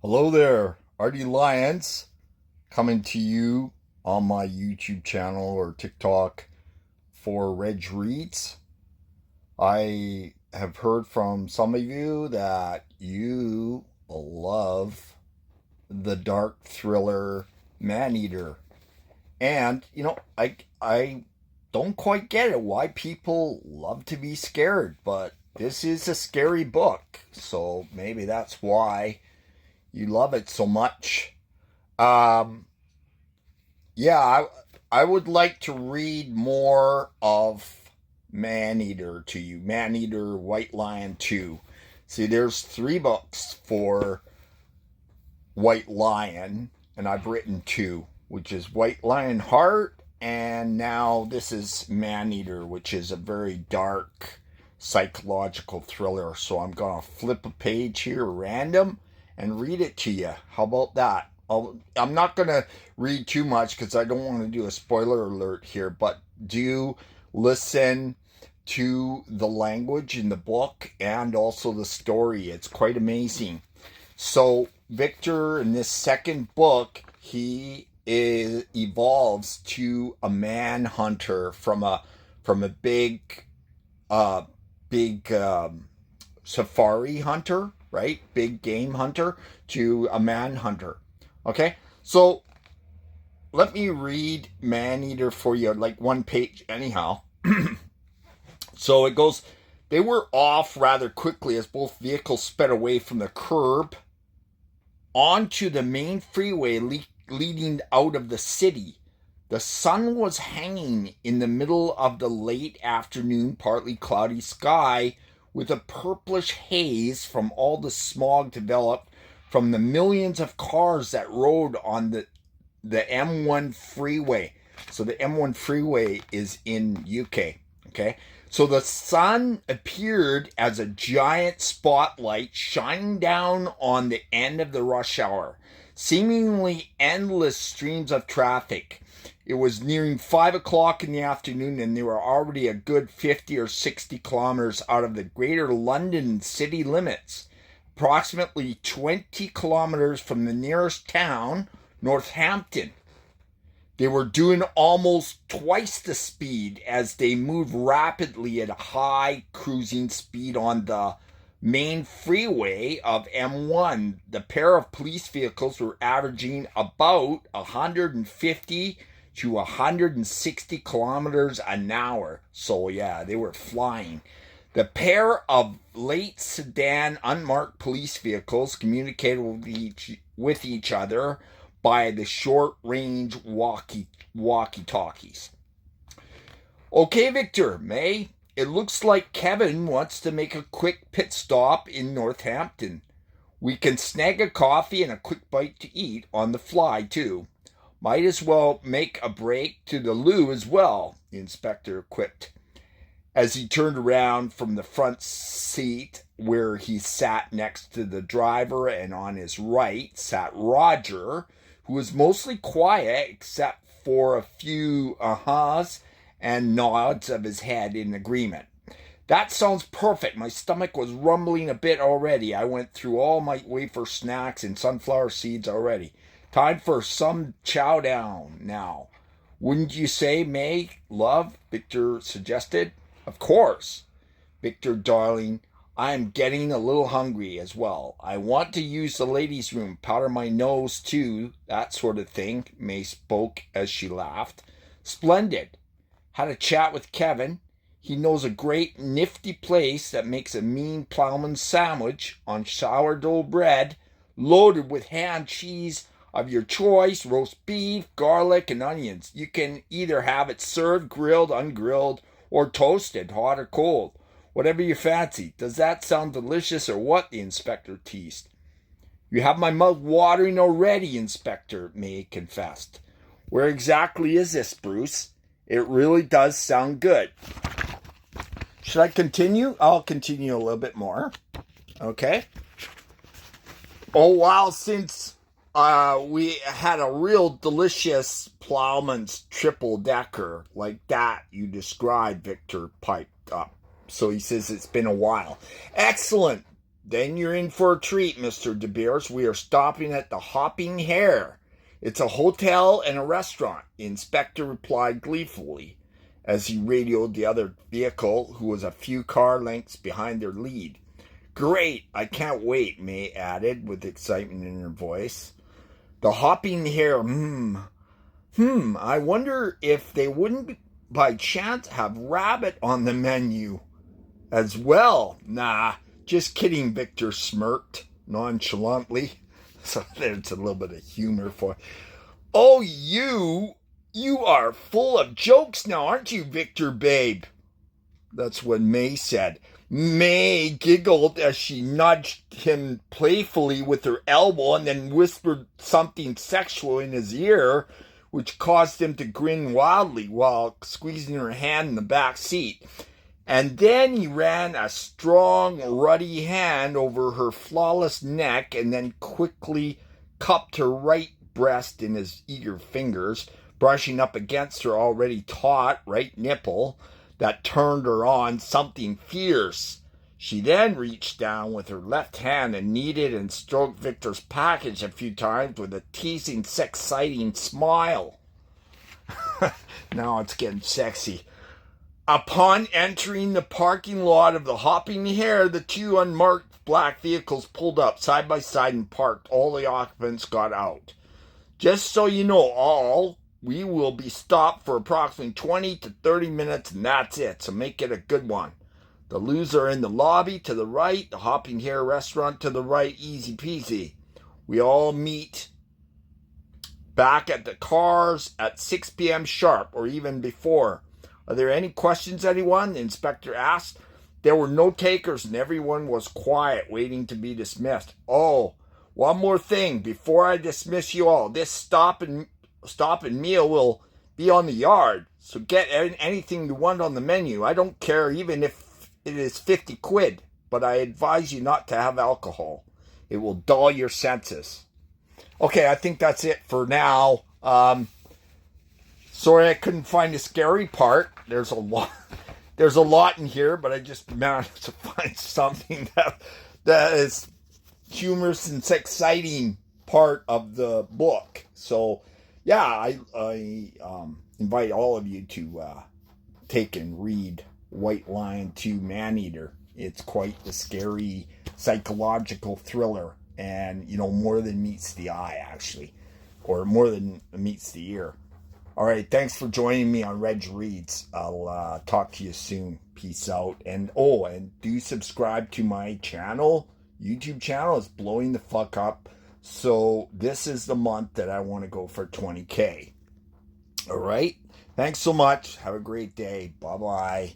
Hello there, Artie Lyons, coming to you on my YouTube channel or TikTok for Reg Reads. I have heard from some of you that you love the dark thriller ManEater. And, I don't quite get it why people love to be scared, but this is a scary book, so maybe that's why you love it so much. Um, yeah, I would like to read more of ManEater to you. ManEater White Lion 2. See, there's three books for White Lion, and I've written two, which is White Lion Heart, and now this is ManEater, which is a very dark psychological thriller. So I'm going to flip a page here random and read it to you. How about that? I'm not going to read too much because I don't want to do a spoiler alert here, but do listen to the language in the book and also the story. It's quite amazing. So Victor, in this second book, evolves to a manhunter from a uh big safari hunter, right? Big game hunter to a manhunter. Okay, so let me read ManEater for you, like one page, anyhow. So it goes. They were off rather quickly as both vehicles sped away from the curb onto the main freeway leading out of the city. The sun was hanging in the middle of the late afternoon, partly cloudy sky with a purplish haze from all the smog developed from the millions of cars that rode on the M1 freeway. So the M1 freeway is in UK, okay? So the sun appeared as a giant spotlight shining down on the end of the rush hour, seemingly endless streams of traffic. It was nearing 5 o'clock in the afternoon, and they were already a good 50 or 60 kilometers out of the greater London city limits, approximately 20 kilometers from the nearest town, Northampton. They were doing almost twice the speed as they moved rapidly at a high cruising speed on the main freeway of M1. The pair of police vehicles were averaging about 150 to 160 kilometers an hour. So, yeah, they were flying. The pair of late sedan unmarked police vehicles communicated with each other by the short range walkie talkies. Okay, Victor, May, it looks like Kevin wants to make a quick pit stop in Northampton. We can snag a coffee and a quick bite to eat on the fly, too. Might as well make a break to the loo as well, the inspector quipped, as he turned around from the front seat where he sat next to the driver, and on his right sat Roger, who was mostly quiet except for a few ahas and nods of his head in agreement. That sounds perfect. My stomach was rumbling a bit already. I went through all my wafer snacks and sunflower seeds already. Time for some chow down now. Wouldn't you say, May, love? Victor suggested. Of course. Victor, darling, I am getting a little hungry as well. I want to use the ladies' room, powder my nose too, that sort of thing, May spoke as she laughed. Splendid. Had a chat with Kevin. He knows a great nifty place that makes a mean ploughman's sandwich on sourdough bread, loaded with hand cheese of your choice, roast beef, garlic, and onions. You can either have it served, grilled, ungrilled, or toasted, hot or cold. Whatever you fancy. Does that sound delicious or what? The inspector teased. You have my mouth watering already, Inspector, May confessed. Where exactly is this, Bruce? It really does sound good. Should I continue? I'll continue a little bit more. Okay. Oh, wow, since we had a real delicious Plowman's triple decker like that you described, Victor piped up. So he says it's been a while. Excellent, then you're in for a treat, Mr. De Beers. We are stopping at the Hopping Hare. It's a hotel and a restaurant, the inspector replied gleefully as he radioed the other vehicle, who was a few car lengths behind their lead. Great, I can't wait, May added with excitement in her voice. The Hopping Hare, I wonder if they wouldn't by chance have rabbit on the menu as well. Nah, just kidding, Victor smirked nonchalantly. So there's a little bit of humor for it. Oh, you are full of jokes now, aren't you, Victor, babe? That's what May said. May giggled as she nudged him playfully with her elbow and then whispered something sexual in his ear, which caused him to grin wildly while squeezing her hand in the back seat. And then he ran a strong, ruddy hand over her flawless neck and then quickly cupped her right breast in his eager fingers, brushing up against her already taut right nipple that turned her on something fierce. She then reached down with her left hand and kneaded and stroked Victor's package a few times with a teasing, sex-citing smile. Now it's getting sexy. Upon entering the parking lot of the Hopping Hare, the two unmarked black vehicles pulled up side by side and parked. All the occupants got out. Just so you know, all, we will be stopped for approximately 20 to 30 minutes, and that's it, so make it a good one. The loos are in the lobby to the right, the Hopping Hare restaurant to the right, easy peasy. We all meet back at the cars at 6 p.m. sharp, or even before. Are there any questions, anyone? The inspector asked. There were no takers, and everyone was quiet, waiting to be dismissed. Oh, one more thing before I dismiss you all. This stop and meal will be on the yard, so get anything you want on the menu. I don't care even if it is 50 quid, but I advise you not to have alcohol. It will dull your senses. Okay, I think that's it for now. Sorry I couldn't find the scary part. There's a lot in here, but I just managed to find something that is humorous and exciting part of the book. So, yeah, I invite all of you to take and read White Lion 2 ManEater. It's quite the scary psychological thriller, and, more than meets the eye, actually, or more than meets the ear. All right, thanks for joining me on Reg Reads. I'll talk to you soon. Peace out. And do subscribe to my channel. YouTube channel is blowing the fuck up. So this is the month that I want to go for 20K. All right. Thanks so much. Have a great day. Bye-bye.